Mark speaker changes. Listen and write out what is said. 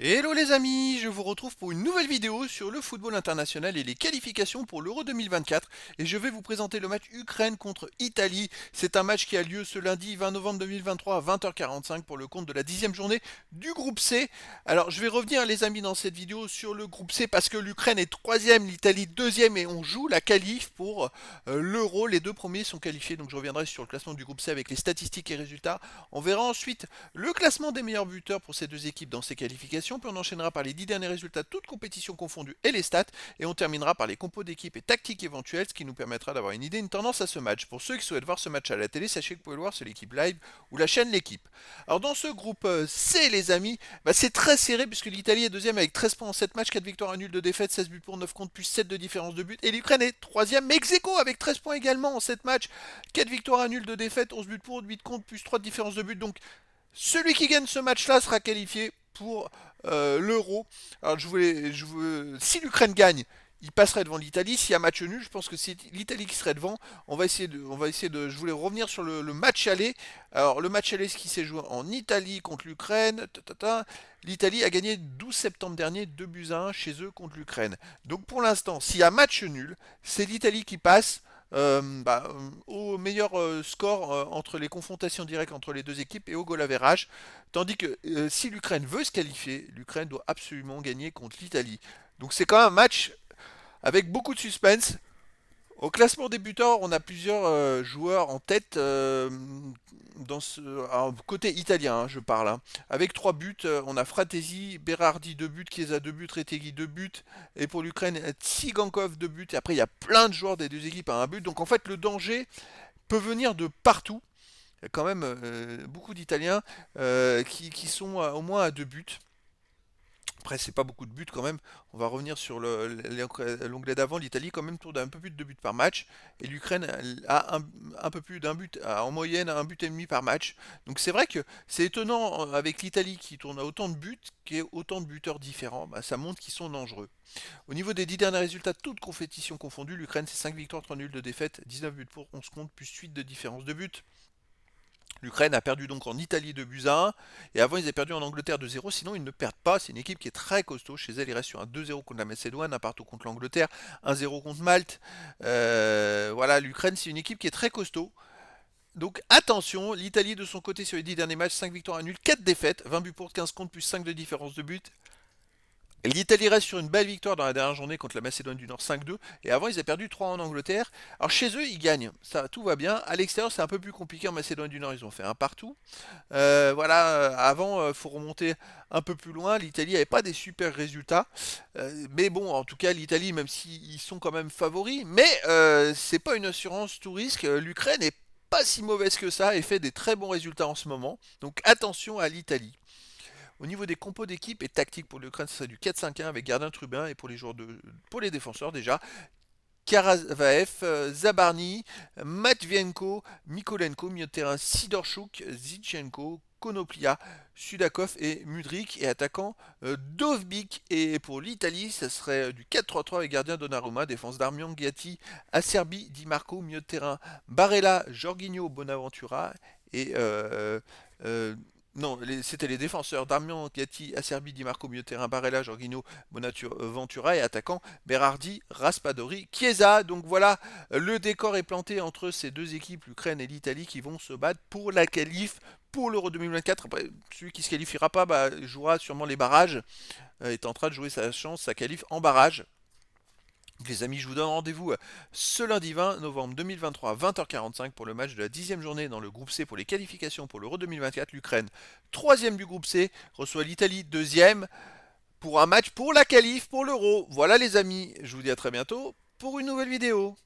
Speaker 1: Hello les amis, je vous retrouve pour une nouvelle vidéo sur le football international et les qualifications pour l'Euro 2024 et je vais vous présenter le match Ukraine contre Italie. C'est un match qui a lieu ce lundi 20 novembre 2023 à 20h45 pour le compte de la 10e journée du groupe C. Alors je vais revenir les amis dans cette vidéo sur le groupe C parce que l'Ukraine est troisième, l'Italie deuxième et on joue la qualif pour l'Euro. Les deux premiers sont qualifiés, donc je reviendrai sur le classement du groupe C avec les statistiques et résultats. On verra ensuite le classement des meilleurs buteurs pour ces deux équipes dans ces qualifications, puis on enchaînera par les 10 derniers résultats, toutes compétitions confondues et les stats, et on terminera par les compos d'équipe et tactiques éventuelles, ce qui nous permettra d'avoir une idée, une tendance à ce match. Pour ceux qui souhaitent voir ce match à la télé, sachez que vous pouvez le voir sur l'équipe live ou la chaîne L'équipe. Alors dans ce groupe C, les amis, c'est très serré puisque l'Italie est deuxième avec 13 points en 7 matchs, 4 victoires, 1 nul de défaite, 16 buts pour 9 contre, plus 7 de différence de but, et l'Ukraine est troisième, mais ex aequo avec 13 points également en 7 matchs, 4 victoires, 1 nul de défaite, 11 buts pour, 8 contre, plus 3 de différence de but, donc celui qui gagne ce match-là sera qualifié pour l'Euro. Alors si l'Ukraine gagne, il passerait devant l'Italie. S'il y a match nul, je pense que c'est l'Italie qui serait devant. Je voulais revenir sur le match aller. Alors le match aller, ce qui s'est joué en Italie contre l'Ukraine. L'Italie a gagné 12 septembre dernier 2 buts à 1 chez eux contre l'Ukraine. Donc pour l'instant, s'il y a match nul, c'est l'Italie qui passe au meilleur score entre les confrontations directes entre les deux équipes et au goal average. Tandis que si l'Ukraine veut se qualifier, l'Ukraine doit absolument gagner contre l'Italie. Donc c'est quand même un match avec beaucoup de suspense. Au classement des buteurs, on a plusieurs joueurs en tête alors, côté italien, je parle. Avec 3 buts, on a Fratesi, Berardi 2 buts, Chiesa 2 buts, Retegui 2 buts. Et pour l'Ukraine, Tsigankov 2 buts. Et après, il y a plein de joueurs des deux équipes à un but. Donc en fait, le danger peut venir de partout. Il y a quand même beaucoup d'Italiens qui sont au moins à 2 buts. Après, c'est pas beaucoup de buts quand même. On va revenir sur l'onglet d'avant. L'Italie, quand même, tourne à un peu plus de 2 buts par match. Et l'Ukraine a un peu plus d'un but, en moyenne, un but et demi par match. Donc c'est vrai que c'est étonnant avec l'Italie qui tourne à autant de buts, qu'il y ait autant de buteurs différents. Ça montre qu'ils sont dangereux. Au niveau des 10 derniers résultats, toutes compétitions confondues, l'Ukraine, c'est 5 victoires, 3 nuls de défaite, 19 buts pour 11 comptes, plus 8 de différence de but. L'Ukraine a perdu donc en Italie 2 buts à 1. Et avant, ils avaient perdu en Angleterre 2-0. Sinon, ils ne perdent pas. C'est une équipe qui est très costaud. Chez elle, ils restent sur un 2-0 contre la Macédoine, un partout contre l'Angleterre, 1-0 contre Malte. Voilà, l'Ukraine, c'est une équipe qui est très costaud. Donc attention, l'Italie de son côté sur les 10 derniers matchs, 5 victoires à nul, 4 défaites, 20 buts pour 15 contre, plus 5 de différence de but. L'Italie reste sur une belle victoire dans la dernière journée contre la Macédoine du Nord 5-2. Et avant, ils avaient perdu 3 en Angleterre. Alors chez eux, ils gagnent. Ça, tout va bien. À l'extérieur, c'est un peu plus compliqué. En Macédoine du Nord, ils ont fait un partout. Avant, il faut remonter un peu plus loin. L'Italie n'avait pas des super résultats. Mais bon, en tout cas, l'Italie, même s'ils sont quand même favoris, mais c'est pas une assurance tout risque. L'Ukraine est pas si mauvaise que ça et fait des très bons résultats en ce moment. Donc attention à l'Italie. Au niveau des compos d'équipe et tactique pour l'Ukraine, ça serait du 4-5-1 avec gardien Trubin et pour les défenseurs déjà, Karavaev, Zabarny, Matvienko, Mikolenko, milieu de terrain Sidorchuk, Zichenko, Konoplia, Sudakov et Mudrik et attaquant Dovbik. Et pour l'Italie, ça serait du 4-3-3 avec gardien Donnarumma, défense Darmian, Gatti, Acerbi, Di Marco, milieu de terrain Barella, Jorginho, Bonaventura et euh, non, c'était les défenseurs Darmian, Gatti, Acerbi, Di Marco, milieu de terrain Barella, Jorginho, Bonaventura et attaquant Berardi, Raspadori, Chiesa. Donc voilà, le décor est planté entre ces deux équipes, l'Ukraine et l'Italie, qui vont se battre pour la qualif pour l'Euro 2024. Après, celui qui ne se qualifiera pas jouera sûrement les barrages, est en train de jouer sa chance, sa qualif en barrage. Les amis, je vous donne rendez-vous ce lundi 20 novembre 2023 à 20h45 pour le match de la 10e journée dans le groupe C pour les qualifications pour l'Euro 2024. L'Ukraine, troisième du groupe C, reçoit l'Italie, deuxième, pour un match pour la qualif pour l'Euro. Voilà les amis, je vous dis à très bientôt pour une nouvelle vidéo.